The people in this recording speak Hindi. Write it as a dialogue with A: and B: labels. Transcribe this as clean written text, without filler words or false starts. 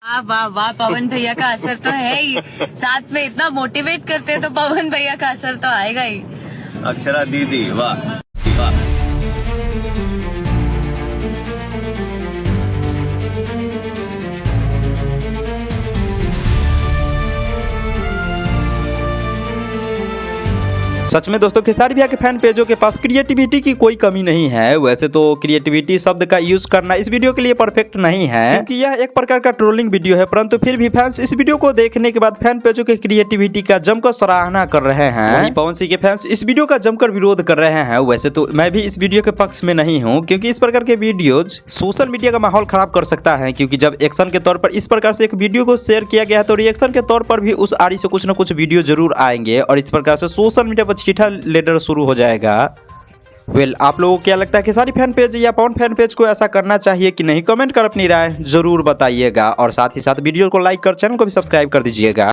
A: वाह वाह, पवन भैया का असर तो है ही। साथ में इतना मोटिवेट करते हैं तो पवन भैया का असर तो आएगा ही।
B: अक्षरा दीदी वाह वाह।
C: सच में दोस्तों खेसारी भैया के फैन पेजों के पास क्रिएटिविटी की कोई कमी नहीं है। वैसे तो क्रिएटिविटी शब्द का यूज करना इस वीडियो के लिए परफेक्ट नहीं है, क्योंकि यह एक प्रकार का ट्रोलिंग वीडियो है, परंतु फिर भी फैंस इस वीडियो को देखने के बाद फैन पेजों के क्रिएटिविटी का जमकर सराहना कर रहे हैं। वहीं पवन सिंह के फैंस इस वीडियो का जमकर विरोध कर रहे हैं। वैसे तो मैं भी इस वीडियो के पक्ष में नहीं हूँ, क्योंकि इस प्रकार के वीडियोज सोशल मीडिया का माहौल खराब कर सकता है। क्योंकि जब एक्शन के तौर पर इस प्रकार से एक वीडियो को शेयर किया गया है तो रिएक्शन के तौर पर भी उस आड़ी से कुछ न कुछ वीडियो जरूर आएंगे और इस प्रकार से सोशल मीडिया पर चीठा लेटर शुरू हो जाएगा। आप लोगों को क्या लगता है, खेसारी फैन पेज या पवन फैन पेज को ऐसा करना चाहिए कि नहीं? कमेंट कर अपनी राय जरूर बताइएगा और साथ ही साथ वीडियो को लाइक कर चैनल को भी सब्सक्राइब कर दीजिएगा।